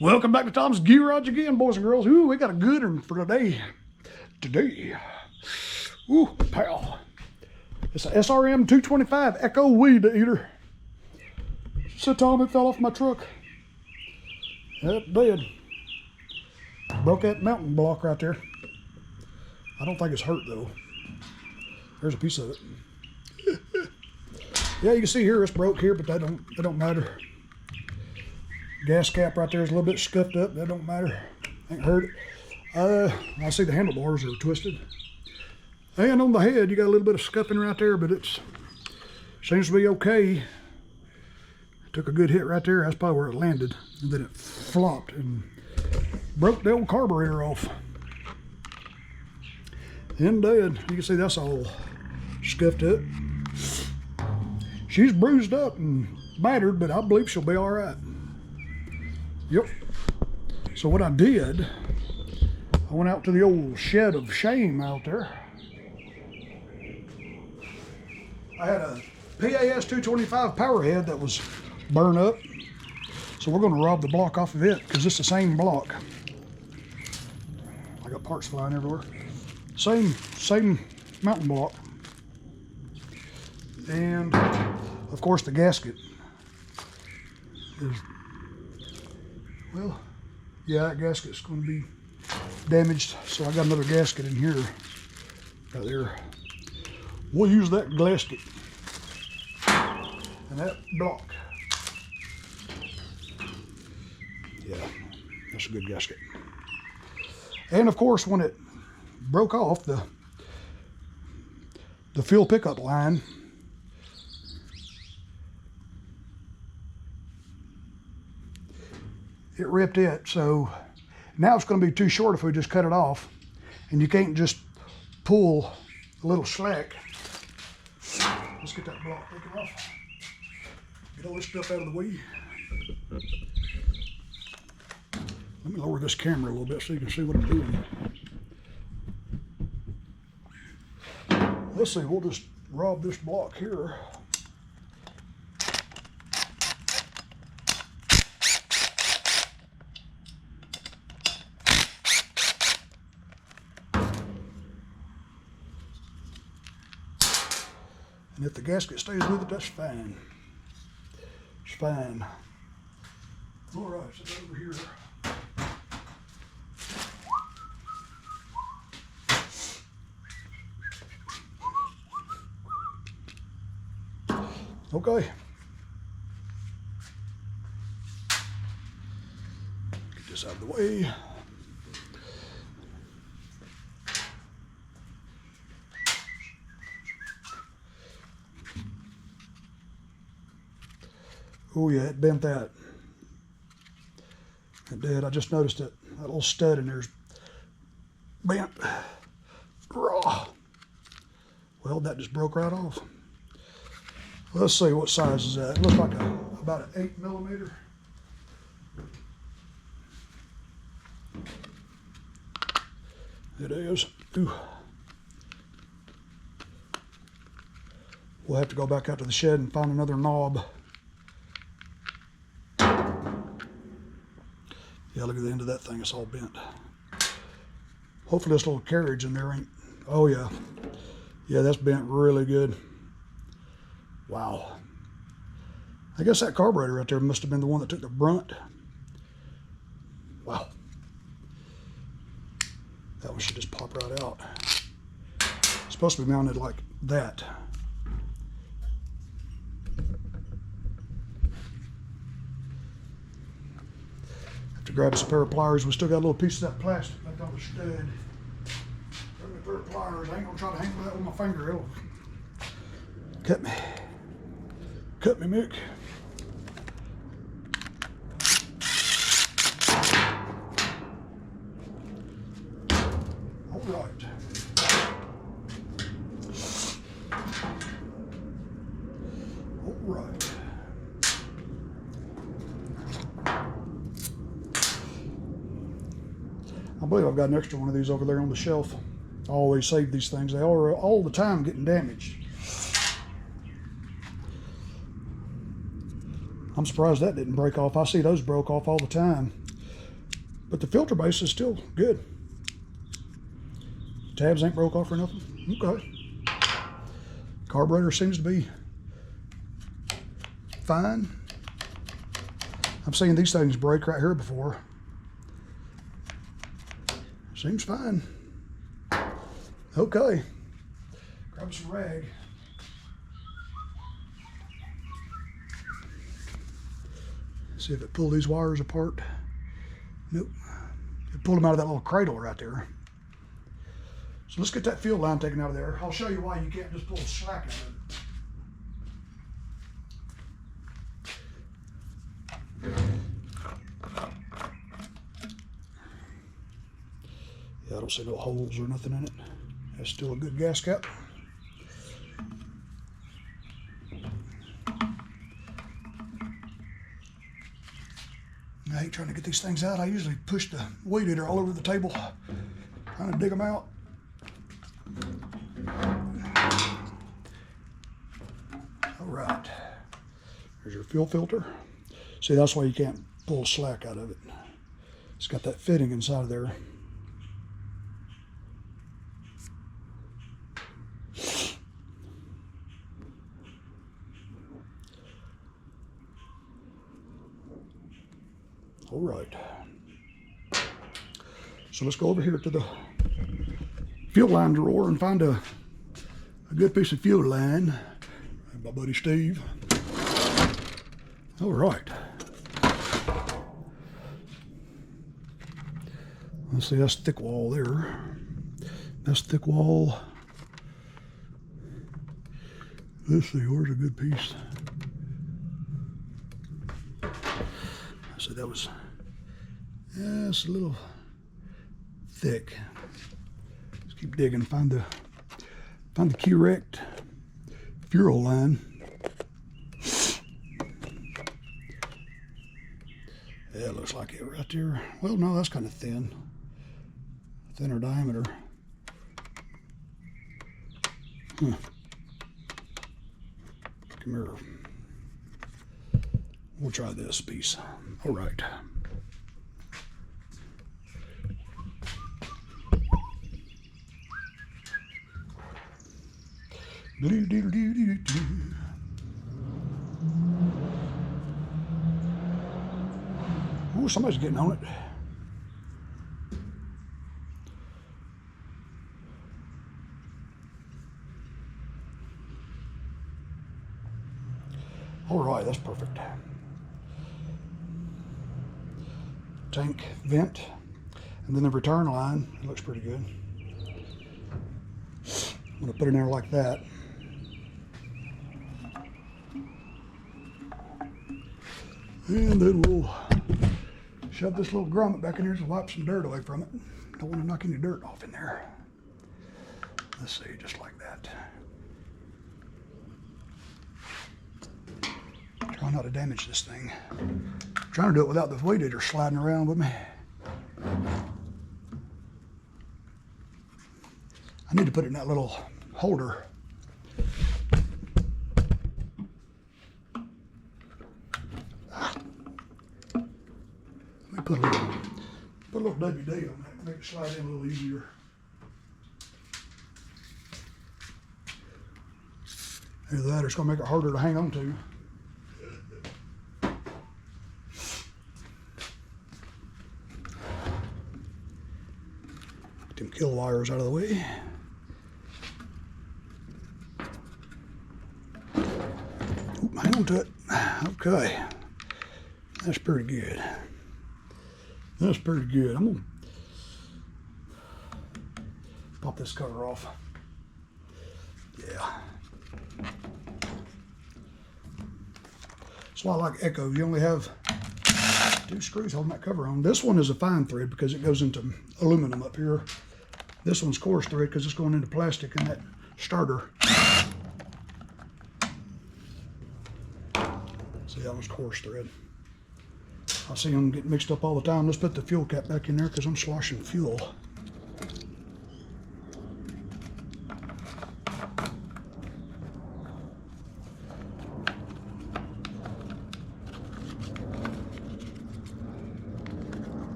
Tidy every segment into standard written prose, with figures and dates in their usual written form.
Welcome back to Tom's Garage again, boys and girls. Ooh, we got a good one for today. Ooh, pal. It's a SRM225 Echo Weedeater. So Tom, it fell off my truck. It did. Broke that mountain block right there. I don't think it's hurt though. There's a piece of it. Yeah, you can see here it's broke here, but that don't matter. Gas cap right there is a little bit scuffed up. That don't matter. Ain't hurt it. I see the handlebars are twisted. And on the head, you got a little bit of scuffing right there, but it seems to be okay. Took a good hit right there. That's probably where it landed. And then it flopped and broke the old carburetor off. And dead. You can see that's all scuffed up. She's bruised up and battered, but I believe she'll be all right. Yep. So what I did, I went out to the old shed of shame out there. I had a PAS 225 power head that was burned up. So we're going to rob the block off of it because it's the same block. I got parts flying everywhere. Same mountain block. And of course the gasket is, well, yeah, that gasket's going to be damaged. So I got another gasket in here, right there. We'll use that gasket and that block. Yeah, that's a good gasket. And of course, when it broke off the fuel pickup line, it ripped it. So now it's going to be too short if we just cut it off, and you can't just pull a little slack. Let's get that block taken off. Get all this stuff out of the way. Let me lower this camera a little bit so you can see what I'm doing. Let's see, we'll just rob this block here. And if the gasket stays with it, that's fine. It's fine. All right, so over here. Okay. Get this out of the way. Oh yeah, it bent that. It did. I just noticed it. That little stud in there's bent. Raw. Well, that just broke right off. Let's see, what size is that? It looks like about an 8mm. It is. Ooh. We'll have to go back out to the shed and find another knob. Yeah, look at the end of that thing, it's all bent. Hopefully this little carriage in there ain't, oh yeah. Yeah, that's bent really good. Wow. I guess that carburetor right there must have been the one that took the brunt. Wow. That one should just pop right out. It's supposed to be mounted like that. Have to grab us a pair of pliers. We still got a little piece of that plastic left on the stud. Grab me a pair of pliers. I ain't gonna try to handle that with my finger. It'll cut me. Cut me, Mick. All right. All right. I believe I've got an extra one of these over there on the shelf. I always save these things. They are all the time getting damaged. I'm surprised that didn't break off. I see those broke off all the time. But the filter base is still good. Tabs ain't broke off or nothing. Okay. Carburetor seems to be fine. I've seen these things break right here before. Seems fine. Okay. Grab some rag. See if it pulled these wires apart. Nope. It pulled them out of that little cradle right there. So let's get that field line taken out of there. I'll show you why you can't just pull slack out of it. Yeah, I don't see no holes or nothing in it. That's still a good gas cap. I hate trying to get these things out. I usually push the Weedeater all over the table, trying to dig them out. All right, there's your fuel filter. See, that's why you can't pull slack out of it. It's got that fitting inside of there. All right. So let's go over here to the fuel line drawer and find a good piece of fuel line. My buddy Steve. All right. Let's see, that's thick wall there. That's thick wall. Let's see, where's a good piece? So that was, yeah, it's a little thick. Let's keep digging, find the correct fuel line. Yeah, it looks like it right there. Well, no, that's kind of thin. Thinner diameter. Come here. We'll try this piece. All right. Ooh, somebody's getting on it. All right, that's perfect. Tank vent, and then the return line. It looks pretty good. I'm gonna put it in there like that. And then we'll shove this little grommet back in here to wipe some dirt away from it. Don't want to knock any dirt off in there. Let's see, just like that. Try not to damage this thing. I'm trying to do it without the Weedeater sliding around with me. I need to put it in that little holder. Let me put a little WD on that, make it slide in a little easier. Either that or it's going to make it harder to hang on to. Get them kill wires out of the way. Oop, hang on to it. Okay. That's pretty good. That's pretty good. I'm going to pop this cover off. Yeah. That's why I like Echo. You only have 2 screws holding that cover on. This one is a fine thread because it goes into aluminum up here. This one's coarse thread because it's going into plastic in that starter. See, that was coarse thread. I see them get mixed up all the time. Let's put the fuel cap back in there because I'm sloshing fuel.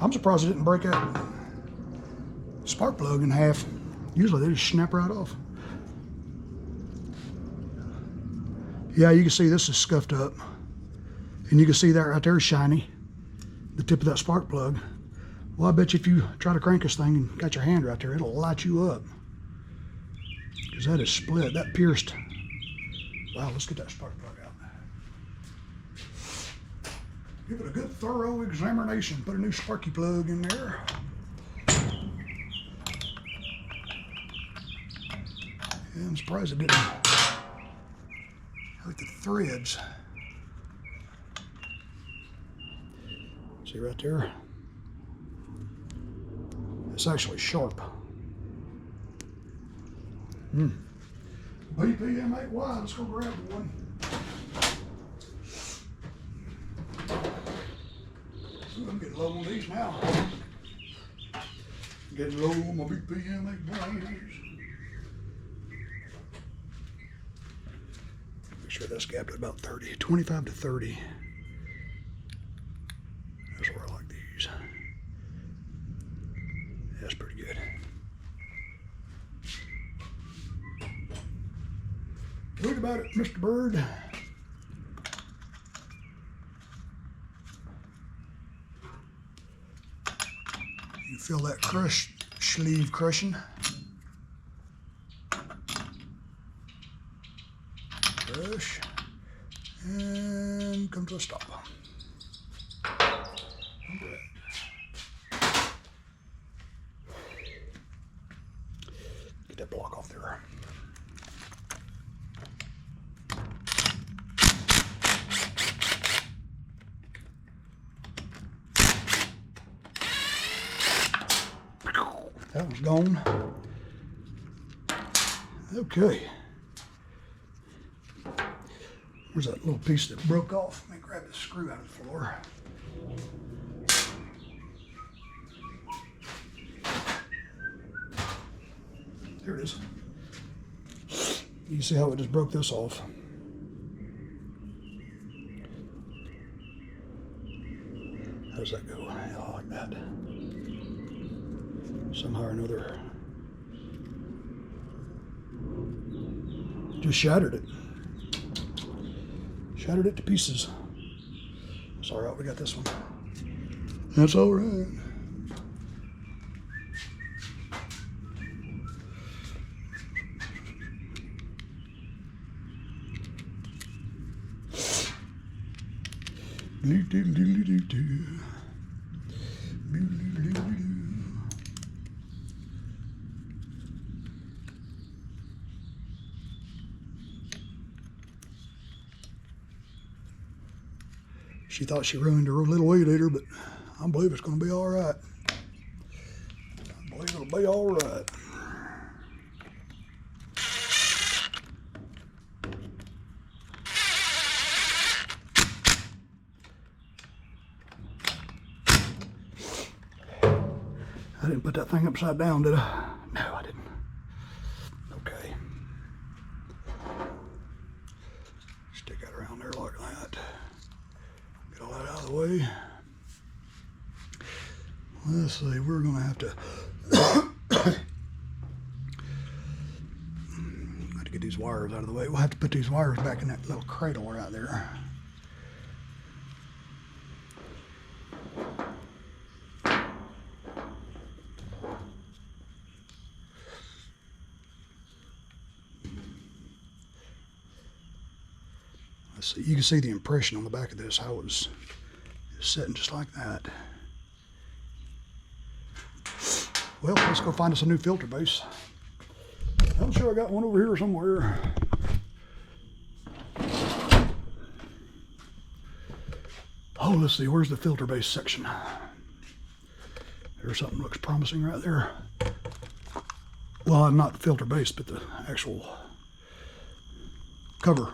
I'm surprised it didn't break that spark plug in half. Usually they just snap right off. Yeah, you can see this is scuffed up. And you can see that right there is shiny. The tip of that spark plug. Well, I bet you if you try to crank this thing and got your hand right there, it'll light you up. Because that is split, that pierced. Wow, let's get that spark plug out. Give it a good thorough examination. Put a new sparky plug in there. Yeah, I'm surprised it didn't hurt the threads. See right there? It's actually sharp. BPM8Y, let's go grab one. Ooh, I'm getting low on these now. Getting low on my BPM8Ys. Make sure that's gapped at about 30, 25 to 30. That's where I like these. That's pretty good. What about it, Mr. Bird? You feel that crush, sleeve crushing. Crush, and come to a stop. Get that block off there. That one's gone. Okay. Where's that little piece that broke off? Let me grab the screw out of the floor. There it is. You can see how it just broke this off. How does that go? I like that. Somehow or another. Just shattered it. Shattered it to pieces. It's all right, we got this one. That's all right. She thought she ruined her little Weedeater, but I believe it's going to be all right. I believe it'll be all right. I didn't put that thing upside down, did I? No, I didn't. Okay. Stick that around there like that. Get all that out of the way. Let's see, we're going to have to get these wires out of the way. We'll have to put these wires back in that little cradle right there. Let's see, you can see the impression on the back of this, how it was sitting just like that. Well, let's go find us a new filter base. I'm sure I got one over here somewhere. Oh, let's see, where's the filter base section? There's something that looks promising right there. Well, not filter base, but the actual cover.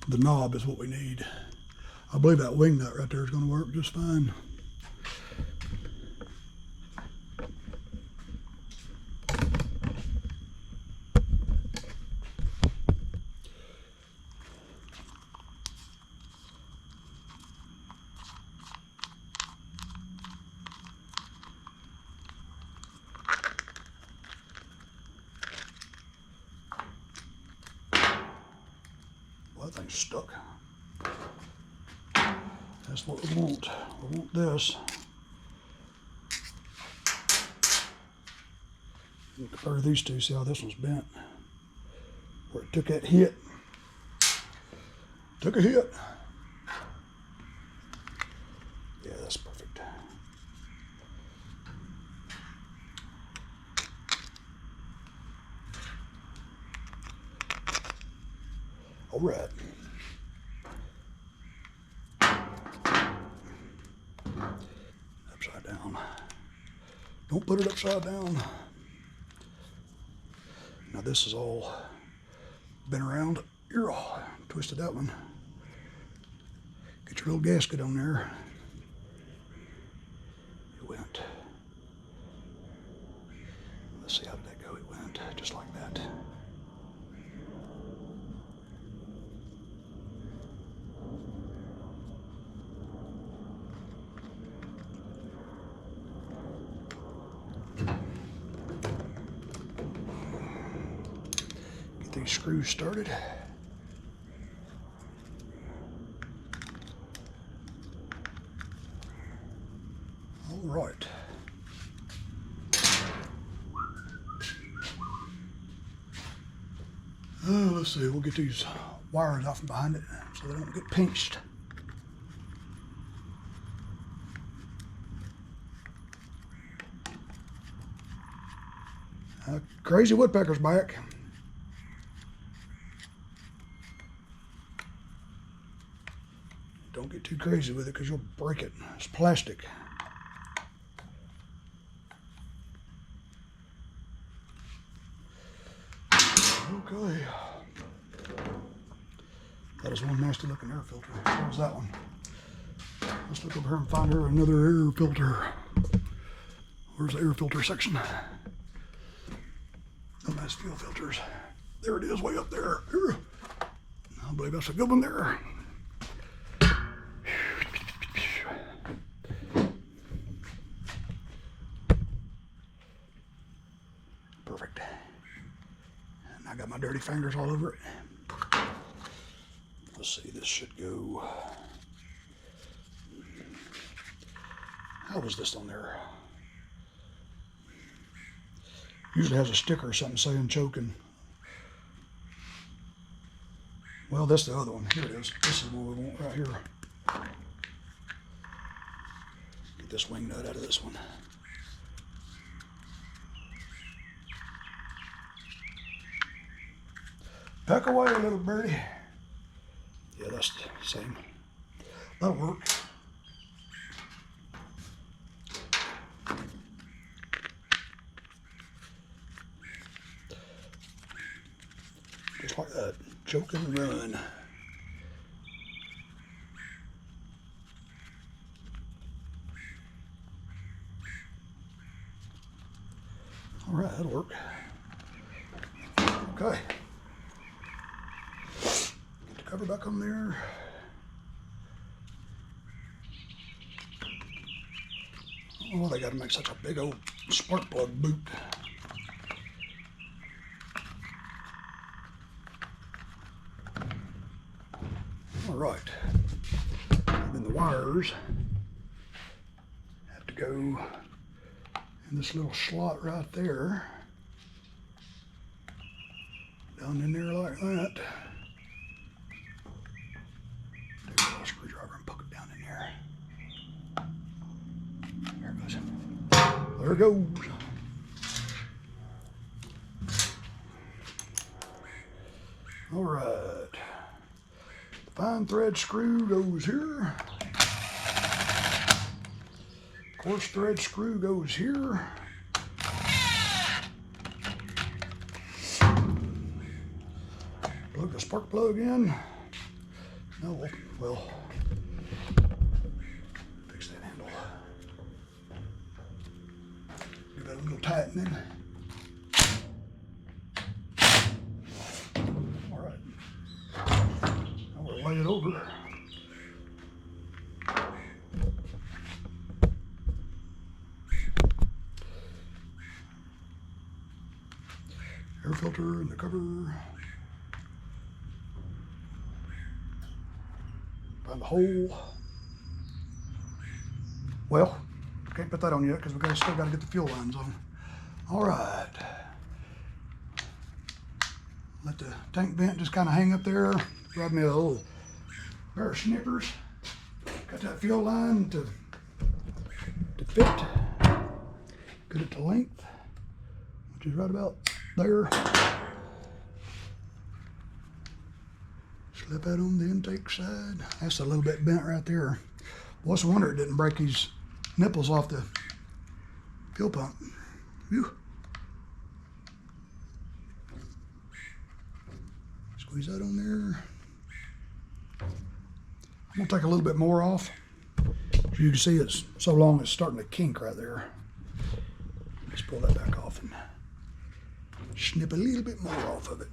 The knob is what we need. I believe that wing nut right there is going to work just fine. stuck. That's what we want. We want this. Compare these two, see how this one's bent. Where it took that hit. Took a hit. Yeah, that's perfect. All right. Upside down. Don't put it upside down. Now this is all been around. You're all twisted that one. Get your little gasket on there. It went. Let's see, how did that go? It went just like that. Get these screws started. All right. Let's see, we'll get these wires off from behind it so they don't get pinched. Crazy woodpecker's back. Don't get too crazy with it because you'll break it. It's plastic. Okay. That is one nasty looking air filter. So was that one. Let's look over here and find her another air filter. Where's the air filter section? Oh, nice fuel filters. There it is, way up there. I believe that's a good one there. Perfect. And I got my dirty fingers all over it. Let's see, this should go. How was this on there? Usually has a sticker or something saying choking. Well, that's the other one. Here it is. This is what we want right here. Get this wing nut out of this one. Peck away, little birdie. Yeah, that's the same. That'll work. Just like that. Choke and run. All right, that'll work. Okay. Get the cover back on there. Oh, they got to make such a big old spark plug boot. All right. And then the wires have to go in this little slot right there. Down in there like that. Take a little screwdriver and poke it down in there. There it goes. There it goes. All right. The fine thread screw goes here. Coarse thread screw goes here. Plug the spark plug in. No, well, fix that handle. Give that a little tightening. All right. Now we'll lay it over. Air filter and the cover. hole. Well, can't put that on yet because we still got to get the fuel lines on. All right. Let the tank vent just kind of hang up there. Grab me a little pair of snippers. Got that fuel line to fit. Get it to length, which is right about there. Slip that on the intake side. That's a little bit bent right there. What's the wonder it didn't break these nipples off the fuel pump. Whew. Squeeze that on there. I'm gonna take a little bit more off. So you can see it's so long it's starting to kink right there. Let's pull that back off and snip a little bit more off of it.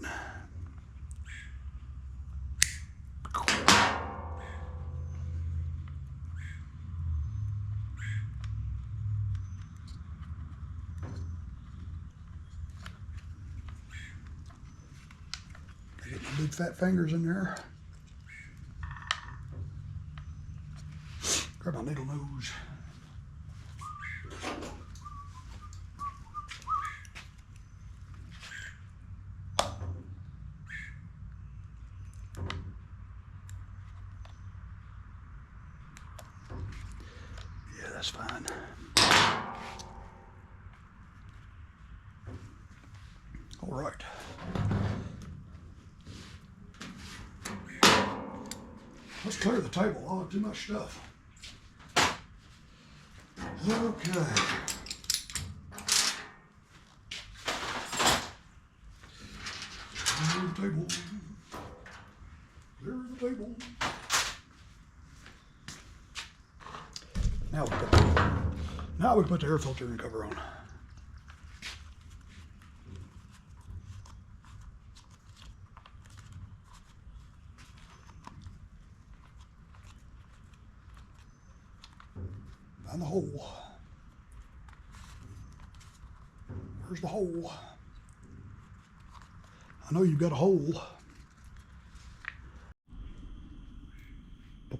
Get my big fat fingers in there. Grab my needle nose. Yeah, that's fine. All right. Let's clear the table. I'll have too much stuff. Okay. Clear the table. Clear the table. Now we put the air filter and cover on. Find the hole. Where's the hole? I know you've got a hole.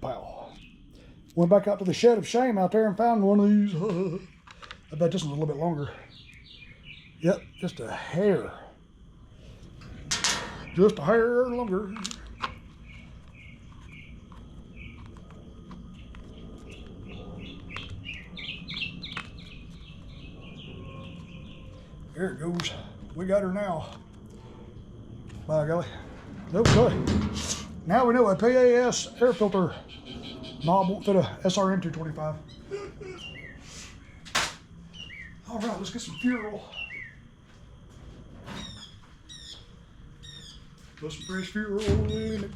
Pow. Went back out to the shed of shame out there and found one of these. I bet this one's a little bit longer. Yep, just a hair. Just a hair longer. There it goes. We got her now. By golly. Okay. Now we know a PAS air filter knob won't fit a SRM225. All right, let's get some fuel. Put some fresh fuel in it.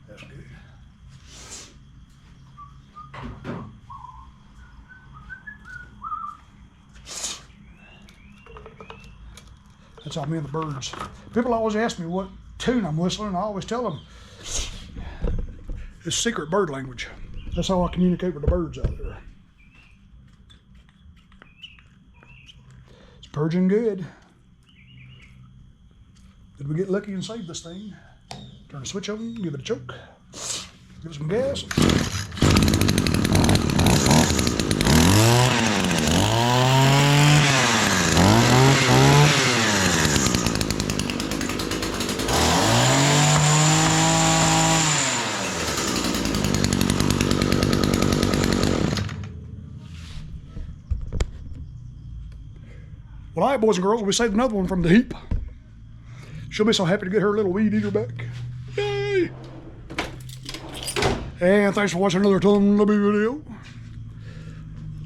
That's good. That's how me and the birds. People always ask me what tune I'm whistling, and I always tell them it's secret bird language. That's how I communicate with the birds out there. It's purging good. Did we get lucky and save this thing? Turn the switch on, give it a choke, give it some gas. Well, all right, boys and girls, we saved another one from the heap. She'll be so happy to get her little weed eater back. Yay! And thanks for watching another Tumblebee video.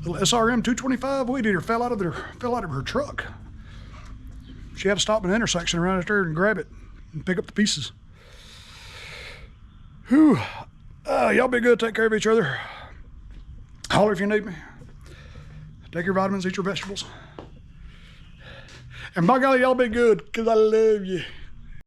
Little SRM225 Weedeater fell out of her truck. She had to stop in an intersection around out there and grab it and pick up the pieces. Whew. Y'all be good. Take care of each other. Holler if you need me. Take your vitamins, eat your vegetables. And by golly, y'all be good, because I love you.